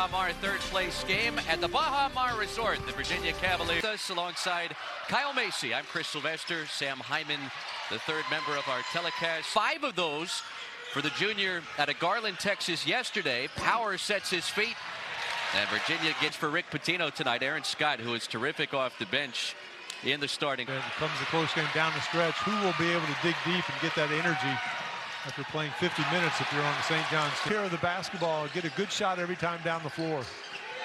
Baha Mar third place game at the Baha Mar Resort. The Virginia Cavaliers alongside Kyle Macy. I'm Chris Sylvester, Sam Hyman, the third member of our telecast. 5 of those for the junior out of Garland, Texas yesterday. Power sets his feet. And Virginia gets for Rick Pitino tonight. Aaron Scott, who is terrific off the bench in the starting. It comes a close game down the stretch. Who will be able to dig deep and get that energy after playing 50 minutes if you're on the St. John's team? Care of the basketball, get a good shot every time down the floor.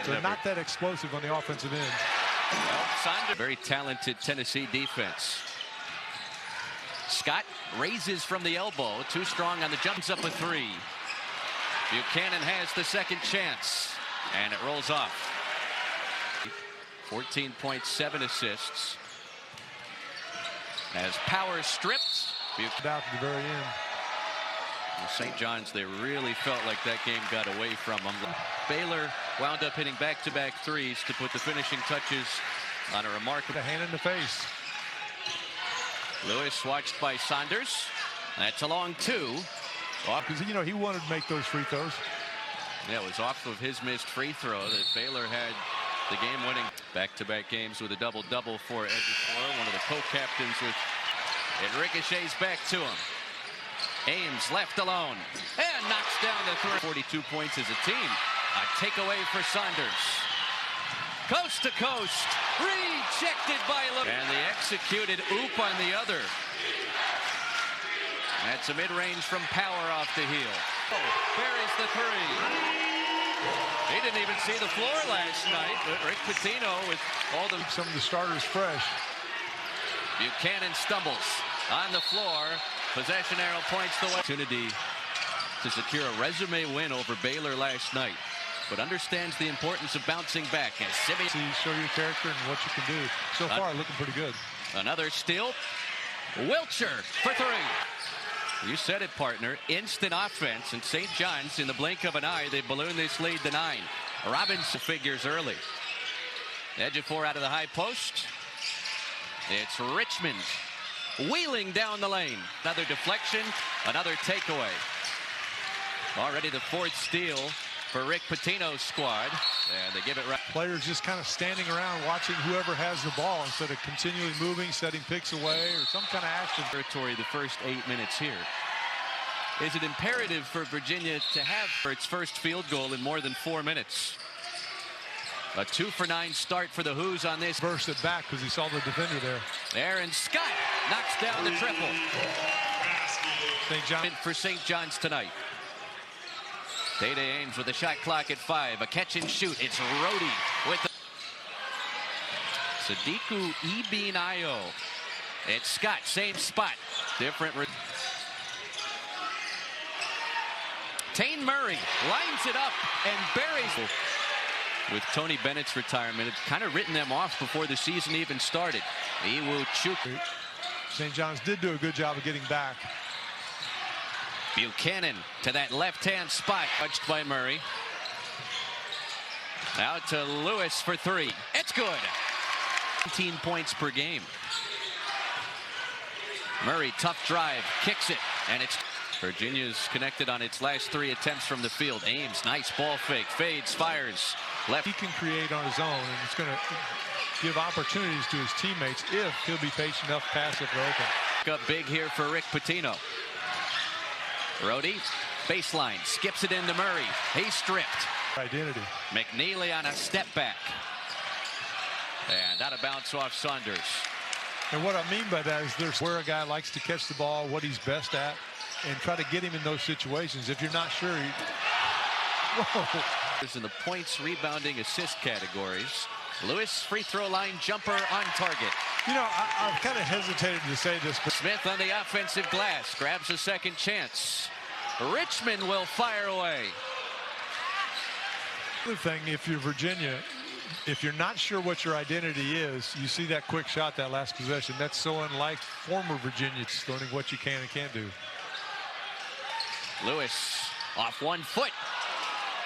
So not that explosive on the offensive end. Well, Saunders, very talented Tennessee defense. Scott raises from the elbow, too strong on the jumps up a 3. Buchanan has the second chance, and it rolls off. 14.7 assists. As Power stripped. Out to the very end. St. John's, they really felt like that game got away from them. Baylor wound up hitting back-to-back threes to put the finishing touches on a remarkable. A hand in the face. Lewis watched by Saunders. That's a long 2. Because, you know, he wanted to make those free throws. Yeah, it was off of his missed free throw that Baylor had the game-winning back-to-back games with a double-double for Edgewater, one of the co-captains with. It ricochets back to him. Ames left alone and knocks down the 42 points as a team. A takeaway for Saunders. Coast to coast, rejected by Lewis. And the executed oop on the other. That's a mid-range from Power off the heel. Buries the 3. He didn't even see the floor last night, but Rick Pitino with all the. Some of the starters fresh. Buchanan stumbles on the floor. Possession arrow points the way. Opportunity to secure a resume win over Baylor last night, but understands the importance of bouncing back. And Simeon. Show your character and what you can do. So far, looking pretty good. Another steal. Wilcher for 3. You said it, partner. Instant offense, and St. John's, in the blink of an eye, they balloon this lead to 9. Robinson figures early. Edgewater out of the high post. It's Richmond wheeling down the lane. Another deflection, another takeaway. Already the 4th steal for Rick Pitino's squad, and they give it right. Players just kind of standing around watching whoever has the ball instead of continually moving, setting picks away, or some kind of action. Territory the first 8 minutes here. Is it imperative for Virginia to have for its first field goal in more than 4 minutes? A 2-for-9 start for the Hoos on this. Burst it back because he saw the defender there. Aaron Scott knocks down the triple. St. John for St. John's tonight. Day-Day Ames with the shot clock at 5. A catch and shoot. It's Rhodey with the Sadiku Ibinayo. It's Scott, same spot. Different. Tane Murray lines it up and buries. With Tony Bennett's retirement, it's kind of written them off before the season even started. Iwu Chuk. St. John's did do a good job of getting back. Buchanan to that left-hand spot. Touched by Murray. Out to Lewis for 3. It's good. 17 points per game. Murray, tough drive, kicks it, and it's. Virginia's connected on its last 3 attempts from the field. Ames, nice ball fake, fades, fires. Left. He can create on his own, and it's going to give opportunities to his teammates if he'll be patient enough to pass if they're open. Up big here for Rick Pitino. Rhodey, baseline, skips it into Murray. He's stripped. Identity. McNeely on a step back. And out of bounds off Saunders. And what I mean by that is there's where a guy likes to catch the ball, what he's best at, and try to get him in those situations. If you're not sure, whoa. In the points, rebounding, assist categories. Lewis, free throw line jumper on target. You know, I've kind of hesitated to say this, but Smith on the offensive glass grabs a second chance. Richmond will fire away. The other thing, if you're Virginia, if you're not sure what your identity is, you see that quick shot, that last possession. That's so unlike former Virginia. It's learning what you can and can't do. Lewis off 1 foot.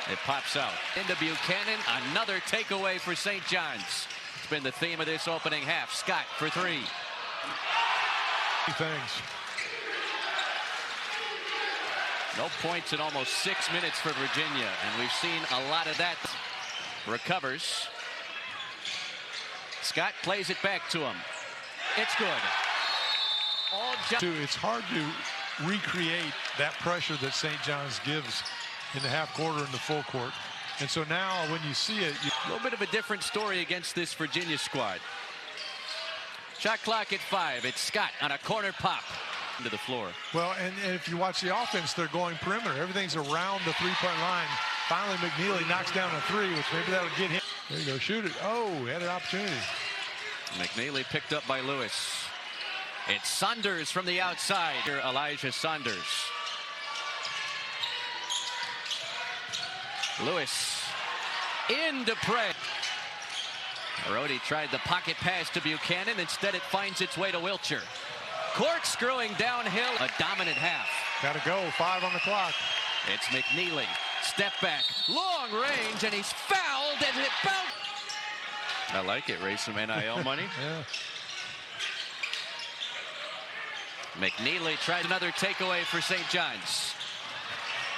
It pops out into Buchanan. Another takeaway for St. John's. It's been the theme of this opening half. Scott for 3. Things. No points in almost 6 minutes for Virginia, and we've seen a lot of that. recovers. Scott plays it back to him. It's good. It's hard to recreate that pressure that St. John's gives in the half quarter and the full court. And so now when you see it, a little bit of a different story against this Virginia squad. Shot clock at 5. It's Scott on a corner pop into the floor. Well, and if you watch the offense, they're going perimeter. Everything's around the three-point line. Finally, McNeely knocks down a three, which maybe that would get him. There you go, shoot it. Oh, he had an opportunity. McNeely picked up by Lewis. It's Saunders from the outside. Here, Elijah Saunders. Lewis into prey. Rhodey tried the pocket pass to Buchanan. Instead, it finds its way to Wilcher. Corkscrewing downhill. A dominant half. Got to go. 5 on the clock. It's McNeely. Step back. Long range, and he's fouled as it bounced. I like it. Raise some NIL money. Yeah. McNeely tried another takeaway for St. John's.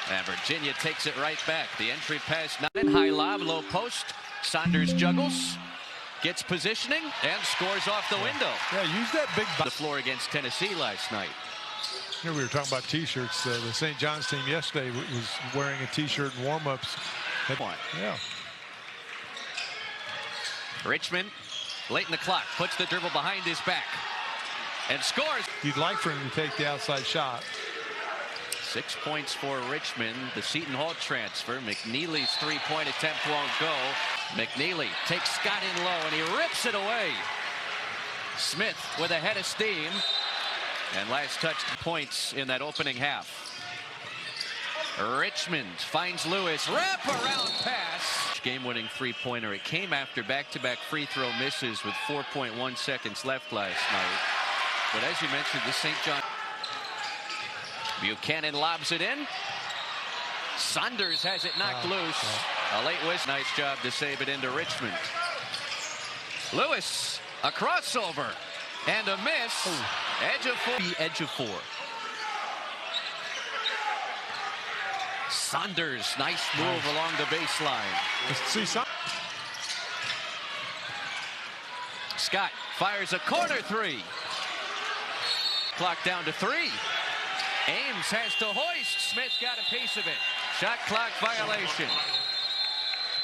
And Virginia takes it right back. The entry pass not in. High lob, low post. Saunders juggles. Gets positioning and scores off the window. Yeah, use that big the floor against Tennessee last night. Here we were talking about T-shirts. The St. John's team yesterday was wearing a T-shirt in warm-ups. Yeah. Richmond, late in the clock, puts the dribble behind his back and scores. You'd like for him to take the outside shot. 6 points for Richmond. The Seton Hall transfer. McNeely's three-point attempt won't go. McNeely takes Scott in low, and he rips it away. Smith with a head of steam. And last touch points in that opening half. Richmond finds Lewis. Wrap-around pass. Game-winning three-pointer. It came after back-to-back free throw misses with 4.1 seconds left last night. But as you mentioned, the St. John... Buchanan lobs it in. Saunders has it knocked loose. A late whistle. Nice job to save it into Richmond. Lewis, a crossover and a miss. Ooh. Edge of 4. Edge of 4. Saunders, nice move along the baseline. Scott fires a corner three. Clock down to 3. Ames has to hoist. Smith got a piece of it. Shot clock violation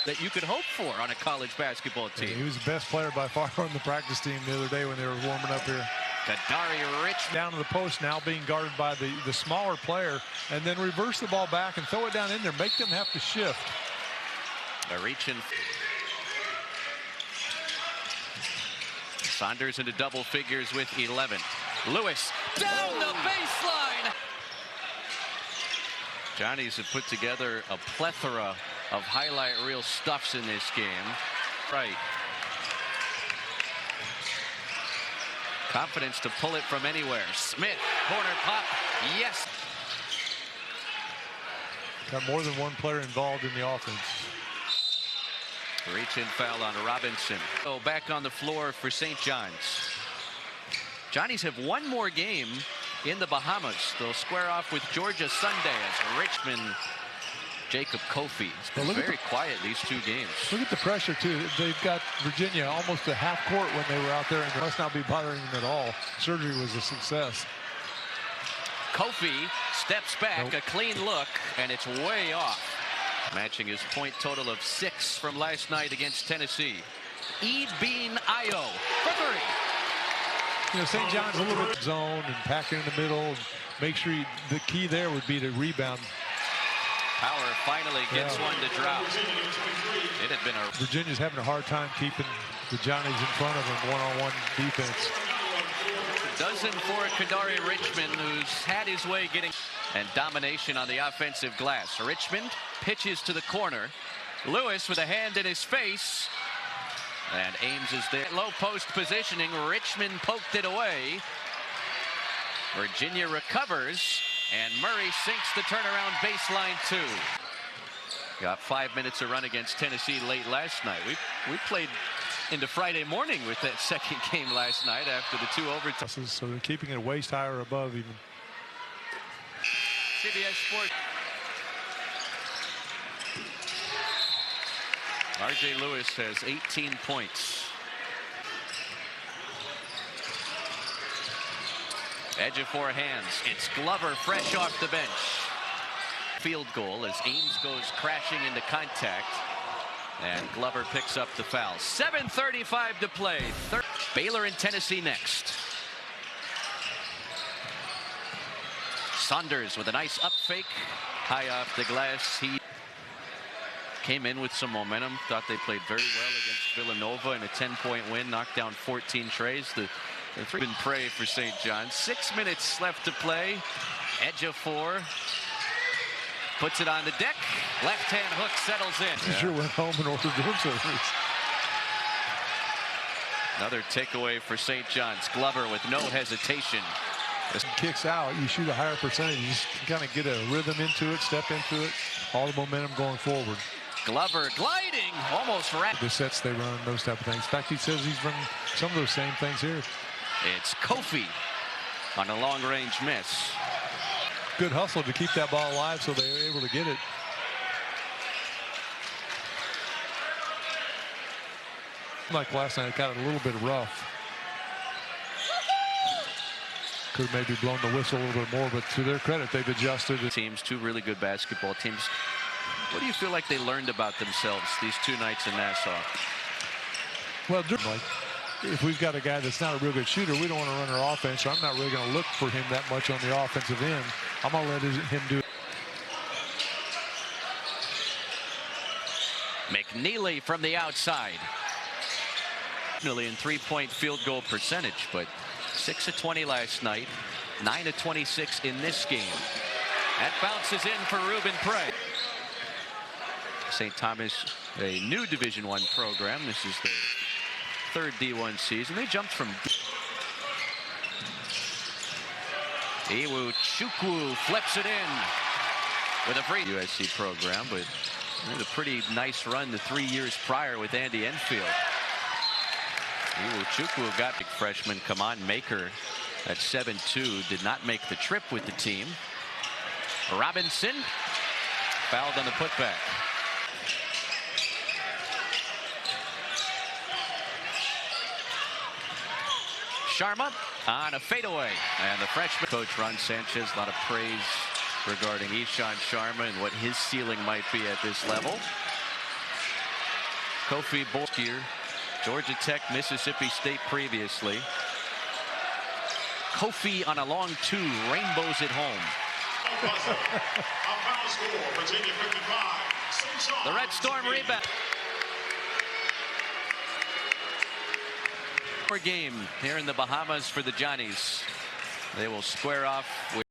that you could hope for on a college basketball team. Yeah, he was the best player by far on the practice team the other day when they were warming up here. Kadari Rich down to the post, now being guarded by the smaller player, and then reverse the ball back and throw it down in there. Make them have to shift. They're reaching. Saunders into double figures with 11. Lewis down the baseline. Johnny's have put together a plethora of highlight reel stuffs in this game. Right. Confidence to pull it from anywhere. Smith, corner pop. Yes. Got more than one player involved in the offense. Reach-in foul on Robinson. So back on the floor for St. John's. Johnnies have one more game in the Bahamas. They'll square off with Georgia Sunday as Richmond. Jacob Kofi. It's been very quiet these 2 games. Look at the pressure, too. They've got Virginia almost a half court when they were out there, and it must not be bothering them at all. Surgery was a success. Kofi steps back, a clean look, and it's way off. Matching his point total of 6 from last night against Tennessee. Bean Ayo for 3. You know, St. John's a little bit zone and packing in the middle. And make sure the key there would be to rebound. Power finally gets one to drop. It had been a... Virginia's having a hard time keeping the Johnnies in front of them one-on-one defense. Dozen for Kadari Richmond, who's had his way getting... And domination on the offensive glass. Richmond pitches to the corner. Lewis with a hand in his face. And Ames is there. Low post positioning. Richmond poked it away. Virginia recovers. And Murray sinks the turnaround baseline 2. Got 5 minutes to run against Tennessee late last night. We played into Friday morning with that second game last night after the 2 overtimes. So they're keeping it waist high or above even. CBS Sports. R.J. Lewis has 18 points. Edge of four hands. It's Glover fresh off the bench. Field goal as Ames goes crashing into contact. And Glover picks up the foul. 7:35 to play. Baylor and Tennessee next. Saunders with a nice up fake. High off the glass. He came in with some momentum. Thought they played very well against Villanova in a 10-point win. Knocked down 14 trays. The three been prey for St. John's. 6 minutes left to play. Edge of four. Puts it on the deck. Left-hand hook settles in. He sure went home and ordered room service. Another takeaway for St. John's. Glover with no hesitation. Kicks out, you shoot a higher percentage. You just kind of get a rhythm into it, step into it. All the momentum going forward. Glover gliding, almost wrapped. The sets they run, those type of things. In fact, he says he's running some of those same things here. It's Kofi on a long-range miss. Good hustle to keep that ball alive so they were able to get it. Like last night, it got a little bit rough. Could have maybe blown the whistle a little bit more, but to their credit, they've adjusted. Teams, two really good basketball teams. What do you feel like they learned about themselves these two nights in Nassau? Well, like, if we've got a guy that's not a real good shooter, we don't want to run our offense, so I'm not really going to look for him that much on the offensive end. I'm going to let him do it. McNeely from the outside. McNeely in three-point field goal percentage, but 6 of 20 last night, 9 of 26 in this game. That bounces in for Ruben Prey. St. Thomas, a new Division I program. This is their third D1 season. They jumped from Iwu Chukwu flips it in with a free USC program, but it was a pretty nice run the 3 years prior with Andy Enfield. Iwu Chukwu got big freshman. Come on, Maker at 7'2" did not make the trip with the team. Robinson fouled on the putback. Sharma on a fadeaway, and the freshman coach Ron Sanchez, a lot of praise regarding Ishan Sharma and what his ceiling might be at this level. Kofi Borskier, Georgia Tech, Mississippi State previously. Kofi on a long two, rainbows it home. The Red Storm rebound. Game here in the Bahamas for the Johnnies. They will square off with